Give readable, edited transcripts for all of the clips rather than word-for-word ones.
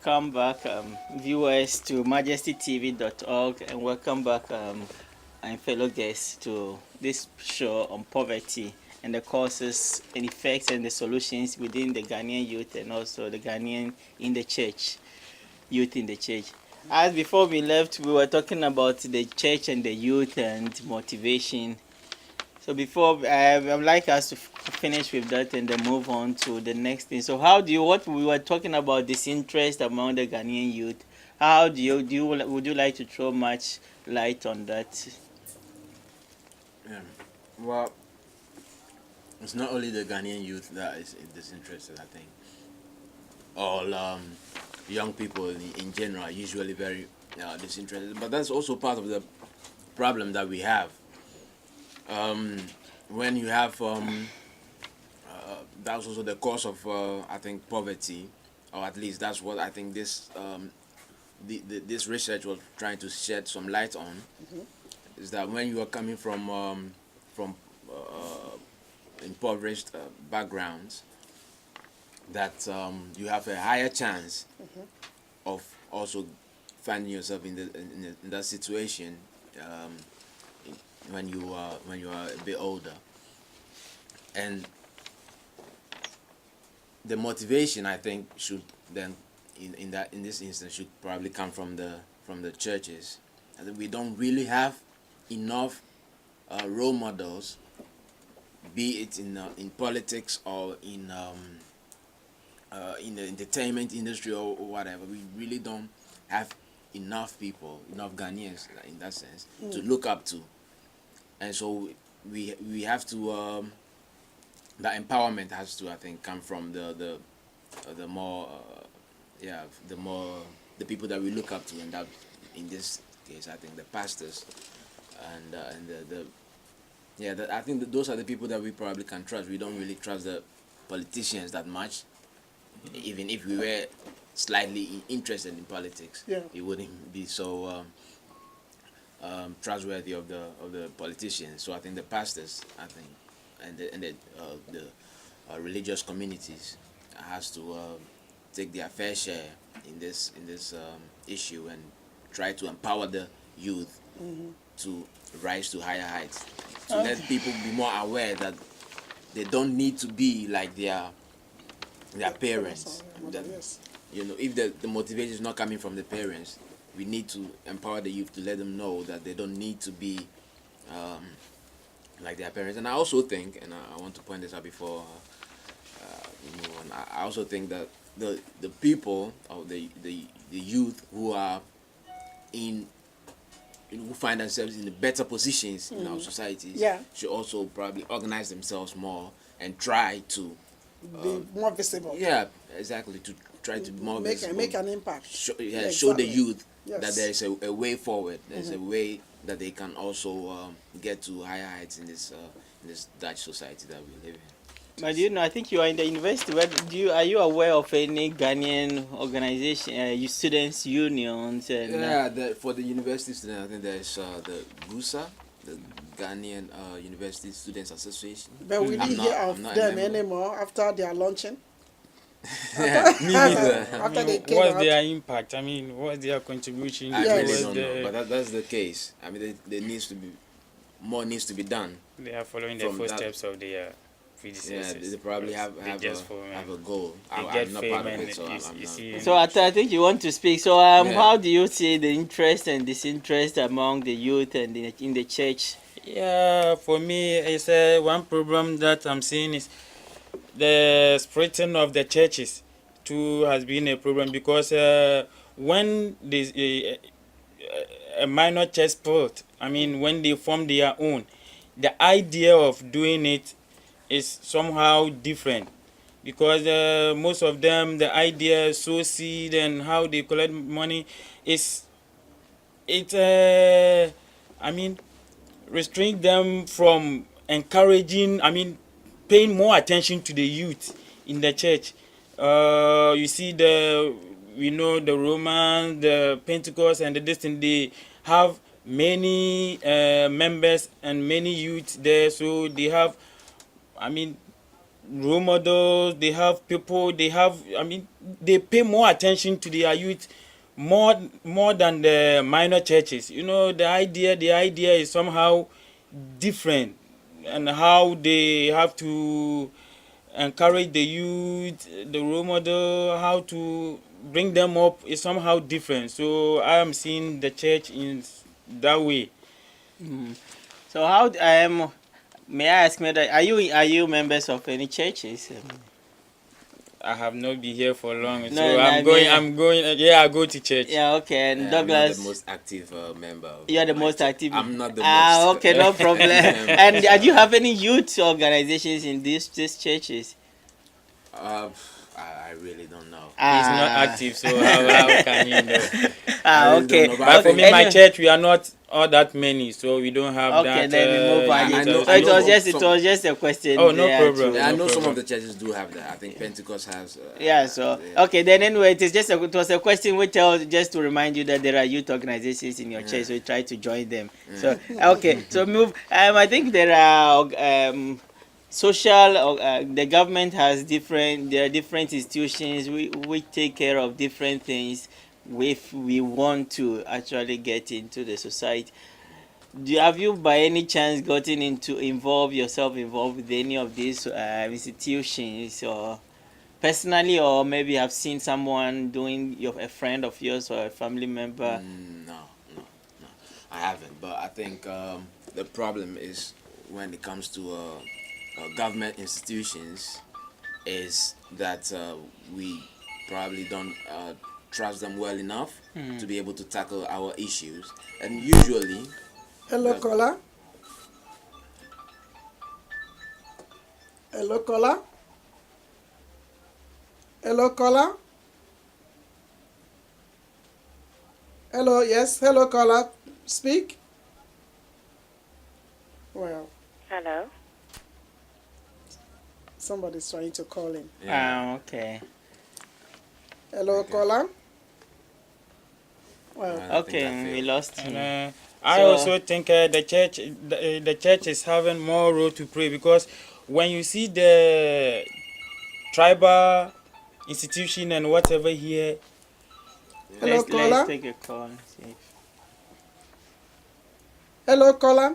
welcome back, viewers, to majestytv.org, and welcome back, and fellow guests, to this show on poverty and the causes and effects and the solutions within the Ghanaian youth and also the Ghanaian in the church, youth in the church. As before we left, we were talking about the church and the youth and motivation. So before, I would like us to finish with that and then move on to the next thing. So what we were talking about, disinterest among the Ghanaian youth, would you like to throw much light on that? Yeah. Well, it's not only the Ghanaian youth that is disinterested, I think. All young people in general are usually very disinterested. But that's also part of the problem that we have. When you have that's also the cause of I think poverty, or at least that's what I think this this research was trying to shed some light on. Is that when you are coming from impoverished backgrounds, that you have a higher chance of also finding yourself in that situation when you are a bit older. And the motivation, I think, should then in this instance should probably come from the churches. And we don't really have enough role models, be it in politics or in the entertainment industry or whatever. We really don't have enough people, enough Ghanaians in that sense to look up to. And so we have to the empowerment has to, I think, come from the more the people that we look up to, and that in this case I think the pastors and I think that those are the people that we probably can trust. We don't really trust the politicians that much, even if we were slightly interested in politics. It wouldn't be so trustworthy of the politicians. So I think the pastors, I think, and the religious communities has to take their fair share in this issue and try to empower the youth to rise to higher heights, to let people be more aware that they don't need to be like their parents. That, if the motivation is not coming from the parents, we need to empower the youth to let them know that they don't need to be like their parents. And I also think, and I want to point this out before we move on, I also think that the people or the youth who are who find themselves in the better positions in our societies should also probably organize themselves more and try to be more visible. Yeah, exactly. To try to be more visible. Make an impact. Show the youth that there is a way forward. There's a way that they can also get to higher heights in this Dutch society that we live in. But I think you are in the university. Are you aware of any Ghanaian organization, students' unions? And, for the university students, I think there's the GUSA, the Ghanaian University Students Association. But we didn't hear of them anymore after their launching. Me neither. After they came What's out. their impact? I mean, what's their contribution? I Yes. really don't know, but that's the case. I mean, there needs to be more needs to be done. They are following the footsteps of their predecessors. Yeah, they probably have a goal. I'm not part of it, so I'm not. So I think you want to speak. So how do you see the interest and disinterest among the youth and in the church? Yeah, for me, it's one problem that I'm seeing is the splitting of the churches too has been a problem, because when there's a minor church split, I mean, when they form their own, the idea of doing it is somehow different, because most of them, the idea sow seed and how they collect money is restrict them from encouraging, paying more attention to the youth in the church. You see we know the Romans, the Pentecost, and this thing, they have many members and many youth there, so they have, role models, they have people, they have, I mean, they pay more attention to their youth more than the minor churches. You know, the idea is somehow different, and how they have to encourage the youth, the role model, how to bring them up is somehow different. So I am seeing the church in that way. So how may I ask, me that are you members of any churches? I have not been here for long, No, so no, I mean, I'm going. Yeah, I go to church. yeah, okay. And I'm not the Douglas, most active member. you're the my most church. active. I'm not the most. Okay, no problem. member. And do you have any youth organizations in these churches? I really don't know. He's not active, so how can you know? I really Okay. don't know, But for me, my Anyway, church, we are not all that many, so we don't have okay, that. then we move on. I know- So I it know was some- just a question. Oh, no there problem. to- Yeah, I No know some problem. of the churches do have that. I think Pentecost has. Yeah, so yeah. okay, then anyway, it was a question which tells just to remind you that there are youth organizations in your church, so you try to join them. So okay, so move. I think there are social. The government has there are different institutions we take care of different things if we want to actually get into the society. Have you by any chance gotten involved with any of these institutions, or personally, or maybe have seen someone doing, a friend of yours or a family member? No, no, no. I haven't. But I think the problem is when it comes to government institutions is that we probably don't trust them well enough to be able to tackle our issues. And usually, Hello, caller. Hello, caller. Hello, caller. Hello, yes. Hello, caller. Speak. Well, Hello. somebody's trying to call in. Okay. Hello, Okay. caller. Well, I think I Okay, we failed. lost him. And I So- also think the church is having more role to play, because when you see the tribal institution and whatever here, hello, Let's caller. take a call and see. Hello, caller.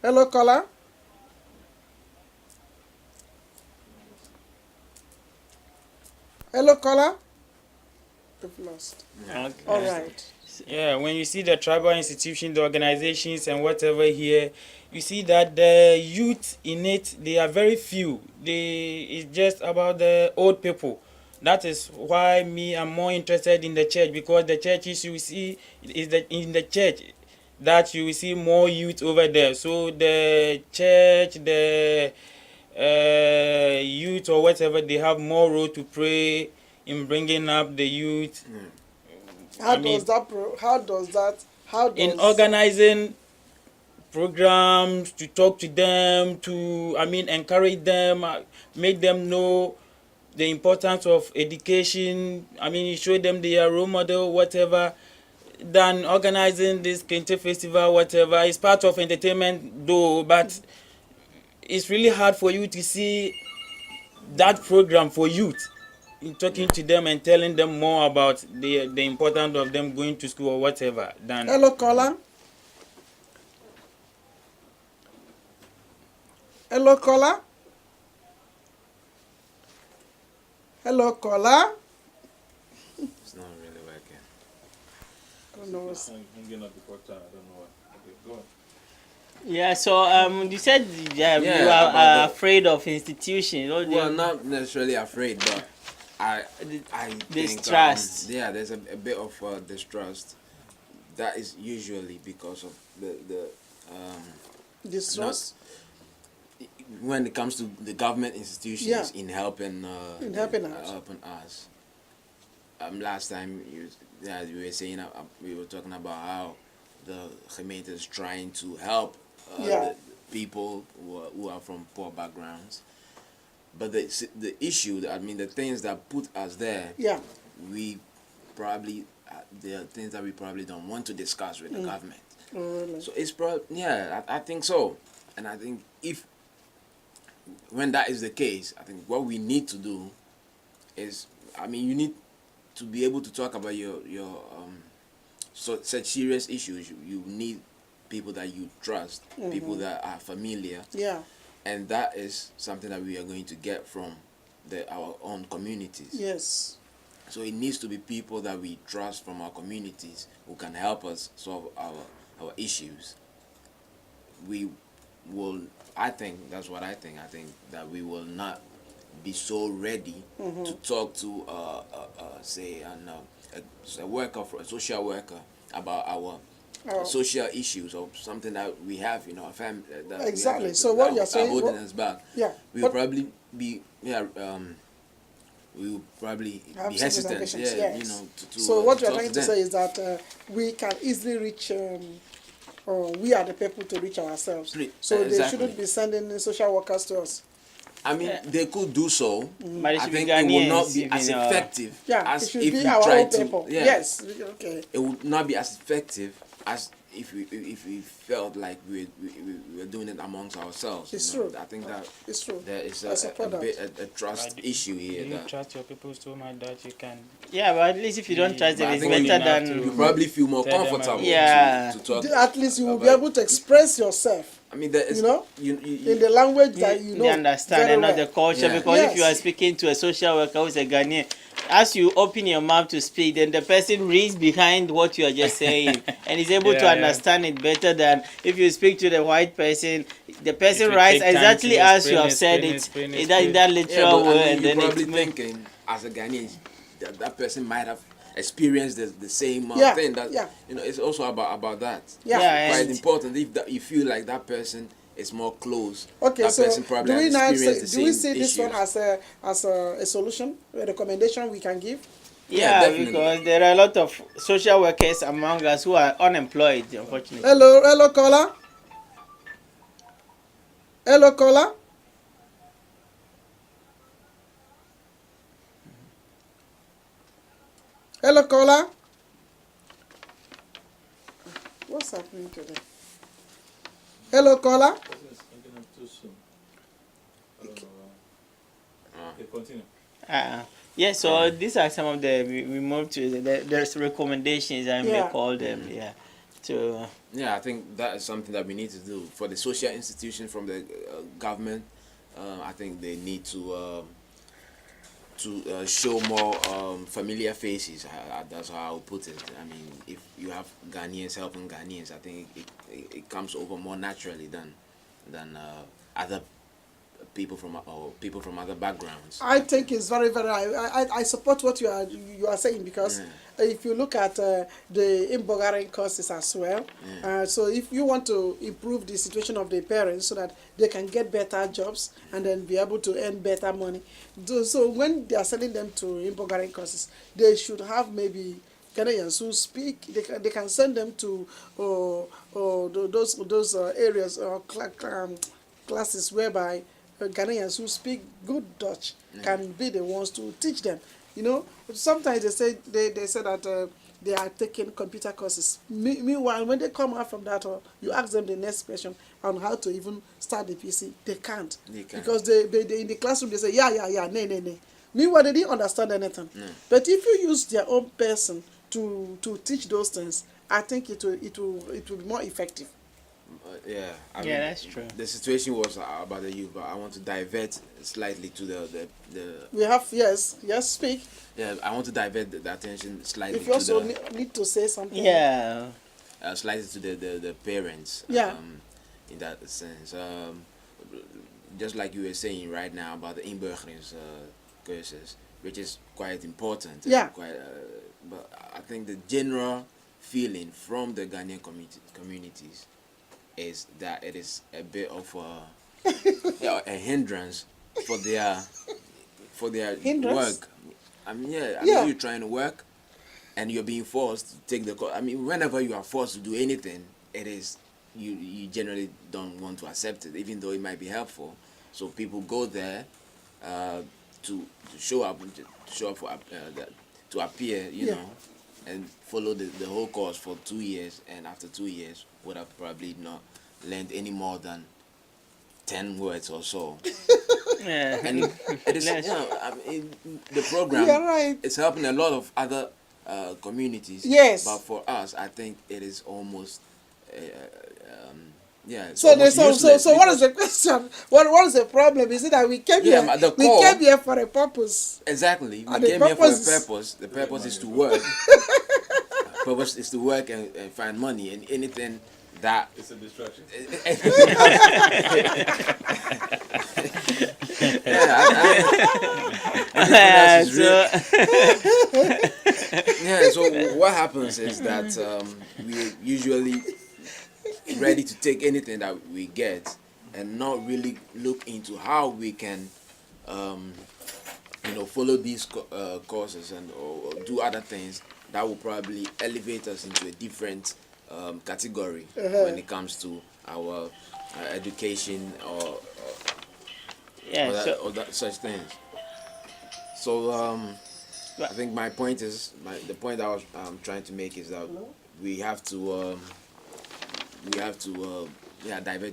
Hello, caller. Hello, caller. We've lost. Okay. All right. yeah, when you see the tribal institutions, the organizations and whatever here, you see that the youth in it, they are very few. It's just about the old people. That is why I'm more interested in the church, because the churches you see is that in the church that you will see more youth over there. So the church, the youth or whatever, they have more role to play in bringing up the youth, How does in organizing programs, to talk to them, to encourage them, make them know the importance of education. You show them their role model, whatever. Than organizing this Kente festival, whatever. It's part of entertainment though, but it's really hard for you to see that program for youth, in talking to them and telling them more about the importance of them going to school or whatever. Than Hello, caller. Hello, caller. Hello, caller. It's not really working. Who knows? Yeah. So you said you Yeah, are about the- afraid of institutions. Well, not necessarily afraid, but I think Distrust. there's a bit of distrust. That is usually because of the Distrust. when it comes to the government institutions Yeah. in helping In helping us. helping us. Last time you were saying we were talking about how the Gemeente is trying to help Yeah. the people who are from poor backgrounds. But the issue, the things that put us there, Yeah. we probably there are things that we probably don't want to discuss with the government. Really? So it's probably, I think so. And I think when that is the case, I think what we need to do is, I mean, you need to be able to talk about your such serious issues. You need people that you trust, people that are familiar. Yeah. And that is something that we are going to get from our own communities. Yes. So it needs to be people that we trust from our communities who can help us solve our issues. We will, I think, that's what I think. I think that we will not be so ready to talk to, say, a worker, a social worker, about our social issues or something that we have in our family. Exactly. So what you're saying, holding us back. Yeah. We will probably be, we will probably be hesitant. Yes. You know, to so what you're talk trying to them. say is that we can easily reach, or we are the people to reach ourselves. So Exactly. they shouldn't be sending social workers to us. I mean, they could do so. But I think it will not be as effective Yeah, as it should if be we our try own to. people. Yeah, Yes. Okay. it would not be as effective as if we felt like we were doing it amongst ourselves. It's you know? true. I think that It's true. there is I support that. a trust issue here. Do you That trust your people so much that you can? Yeah, but at least if you don't trust But them, I it's think better enough than. you probably feel more Tell them comfortable Yeah. to talk. At least you will be about- able to express yourself, I mean, there is, you know, you in the language that you know. They understand very and not well. the culture. Yeah. Because if you are Yes. speaking to a social worker who's a Ghanaian, as you open your mouth to speak, then the person reads behind what you are just saying and is able to Yeah, yeah. understand it better than if you speak to the white person. The person will writes take time exactly to as you explain, have said explain, it explain, in that Yeah, literal but way, I mean, and you're then probably it thinking as a Ghanaian that person might have experienced the same Yeah, thing. That yeah. you know, it's also about that. Yeah. Yeah, Quite and- important. If you feel like that person is more close, Okay, that so person probably do we has now experienced say, the do we same see this one issues. as a solution, a recommendation we can give? Yeah, definitely. because there are a lot of social workers among us who are unemployed, unfortunately. Hello, caller. Hello, caller. Hello, caller. What's happening today? Hello, caller. Continue. Yeah, so these are some of we move to there's recommendations I may Yeah. call them. Yeah, to Yeah, I think that is something that we need to do for the social institution from the government. I think they need to show more familiar faces. That's how I would put it. I mean, if you have Ghanaians helping Ghanaians, I think it comes over more naturally than other people from other backgrounds. I think it's very, very. I support what you are saying, because if you look at the imbogering courses as well, so if you want to improve the situation of the parents so that they can get better jobs and then be able to earn better money, so when they are sending them to imbogering courses, they should have maybe Ghanaians who speak. They can send them to those areas or classes whereby Ghanaians who speak good Dutch can be the ones to teach them. You know, sometimes they say that they are taking computer courses. Meanwhile, when they come out from that, or you ask them the next question on how to even start the PC, they can't. Because they in the classroom they say nay. Meanwhile, they didn't understand anything. But if you use their own person to teach those things, I think it will be more effective. Yeah, I yeah, mean, that's true. the situation was about the youth, but I want to divert slightly to the We have yes, speak. yeah. I want to divert the attention slightly If you also to the need to say something. Yeah, slightly to the parents. Yeah. In that sense, just like you were saying right now about the inburgerings curses, which is quite important. Yeah. But I think the general feeling from the Ghanaian communities is that it is a bit of a hindrance for their Hindrance? work. I mean, I Yeah. mean, you're trying to work and you're being forced to take the course. I mean, whenever you are forced to do anything, it is you generally don't want to accept it, even though it might be helpful. So people go there to show up for to appear, you know, and follow the whole course for 2 years, and after 2 years would have probably not learned any more than 10 words or so. Yeah. And it is, I mean, the program You're right. is helping a lot of other communities. Yes. But for us, I think it is almost, it's So almost useless so what is because- the question? What is the problem? Is it that we came Yeah, here? but the We core- came here for a purpose. Exactly. We And the came here for a purpose is- purpose. The purpose is to work. Purpose is to work and find money, and anything that It's a distraction. So what happens is that we usually ready to take anything that we get and not really look into how we can follow these courses and or do other things that will probably elevate us into a different category when it comes to our education or such things. So I think my point is the point I was trying to make is that we have to divert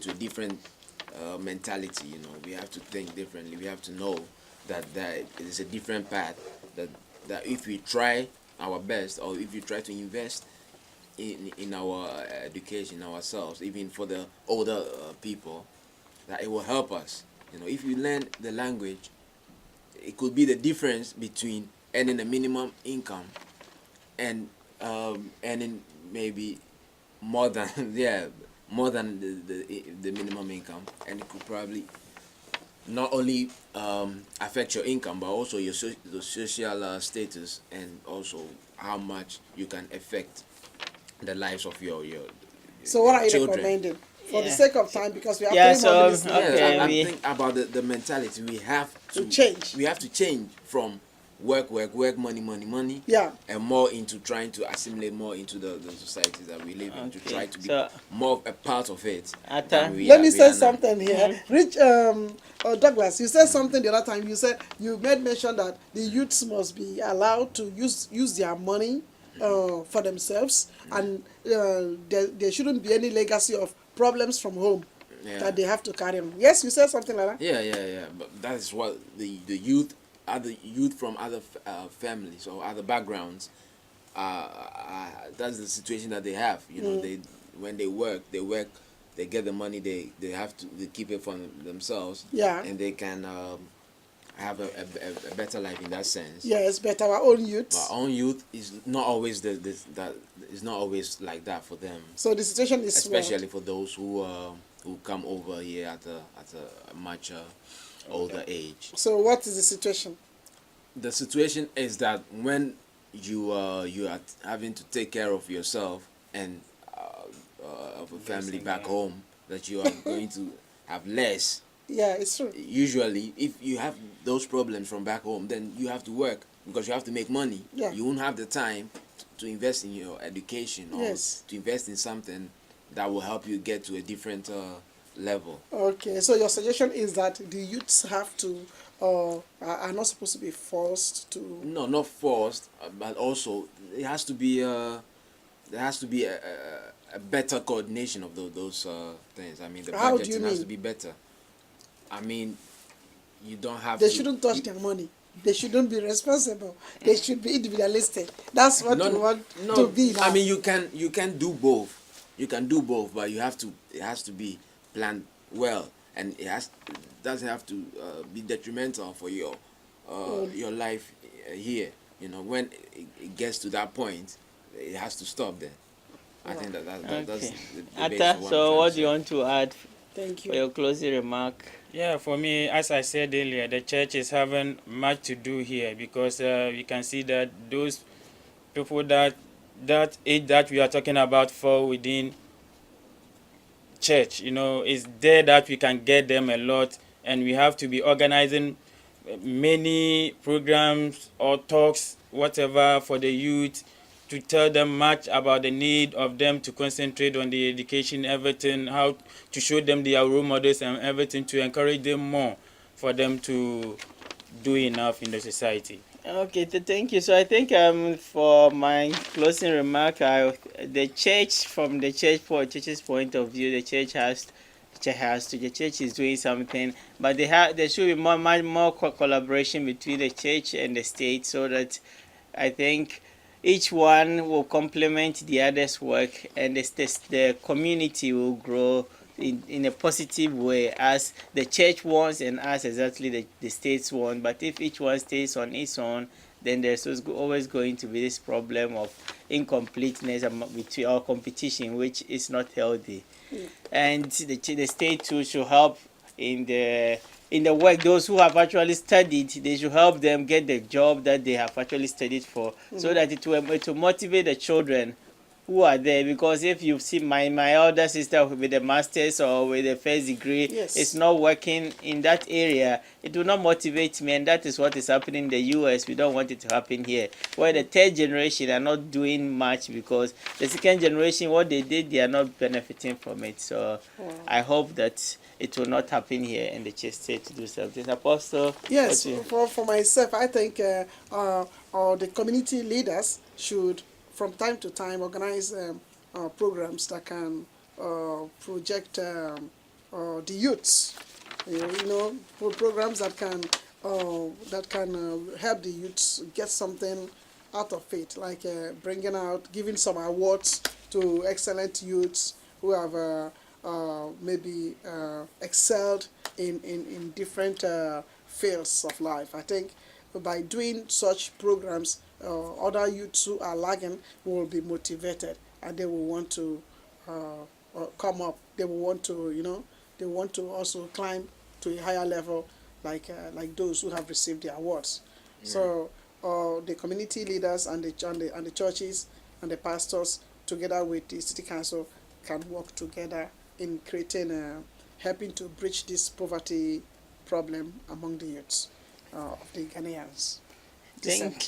to a different mentality. You know, we have to think differently. We have to know that it is a different path. That if we try our best, or if you try to invest in our education ourselves, even for the older people, that it will help us. You know, if you learn the language, it could be the difference between earning a minimum income and earning maybe more than the minimum income, and it could probably not only affect your income but also your social status, and also how much you can affect the lives of your So what are you children. recommending? For the Yeah. sake of time, because we have Yeah, 3 more so, minutes left. okay. I we- think about the mentality. We have To change. We have to change from work, money, Yeah. and more into trying to assimilate more into the society that we live in, to Okay, try to be so- more of a part of it. Atta, than we Let are- me we say are now. something here. Rich, Douglas, you said something the other time. You said you made mention that the youths must be allowed to use their money for themselves, and there shouldn't be any legacy of problems from home that they have to carry on. Yes, you said something like that. Yeah. But that is what the youth, other youth from other families or other backgrounds, that's the situation that they have. You know, when they work, they get the money. They have to keep it for themselves. Yeah. And they can have a better life in that sense. Yes, but our own youths. But our own youth is not always that is not always like that for them. So the situation is Especially for those who come over here at a much older age. So what is the situation? The situation is that when you are having to take care of yourself and of a family back home, that you are going to have less. Yeah, it's true. Usually, if you have those problems from back home, then you have to work because you have to make money. Yeah. You won't have the time to invest in your education or Yes. to invest in something that will help you get to a different level. Okay, so your suggestion is that the youths have to are not supposed to be forced to. No, not forced, but also it has to be there has to be a better coordination of those things. I mean, the How do you budgeting has mean? to be better. I mean, you don't have They to. shouldn't touch their money. They shouldn't be responsible. They should be individualistic. That's what we want to be now. I mean, you can do both. You can do both, but it has to be planned well, and doesn't have to be detrimental for your life here. You know, when it gets to that point, it has to stop there. I think that's Okay. the basis Atta, of so I'm what trying do you want to add Thank for you. your closing remark? Yeah, for me, as I said earlier, the church is having much to do here because we can see that those people that age that we are talking about fall within church, you know, it's there that we can get them a lot, and we have to be organizing many programs or talks, whatever, for the youth to tell them much about the need of them to concentrate on the education, everything, how to show them their role models and everything, to encourage them more for them to do enough in the society. Okay, thank you. So I think for my closing remark, the church, from the church's point of view, the church is doing something, but there should be much more collaboration between the church and the state, so that I think each one will complement the other's work, and the community will grow in a positive way, as the church wants and as exactly the states want. But if each one stays on its own, then there's always going to be this problem of incompleteness between our competition, which is not healthy. And the state too should help in the work. Those who have actually studied, they should help them get the job that they have actually studied for, so that it will motivate the children who are there. Because if you see my elder sister with a master's or with a first degree, Yes. it's not working in that area, it will not motivate me. And that is what is happening in the US. We don't want it to happen here, where the third generation are not doing much, because the second generation, what they did, they are not benefiting from it. So I hope that it will not happen here, and the church state to do something. Apostle? Yes, what you- for myself, I think the community leaders should, from time to time, organize programs that can project the youths. Programs that can help the youths get something out of it, like giving some awards to excellent youths who have maybe excelled in different fields of life. I think by doing such programs, other youths who are lagging will be motivated, and they will want to come up. They will want to, they want to also climb to a higher level, like those who have received the awards. So the community leaders and the churches and the pastors, together with the city council, can work together in creating, helping to bridge this poverty problem among the youths of the Ghanaians. Thank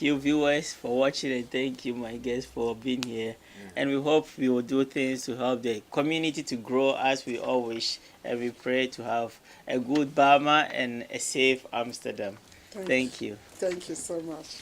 you, viewers, for watching, and thank you, my guests, for being here. And we hope we will do things to help the community to grow as we all wish, and we pray to have a good Burma and a safe Amsterdam. Thank you. Thank you so much.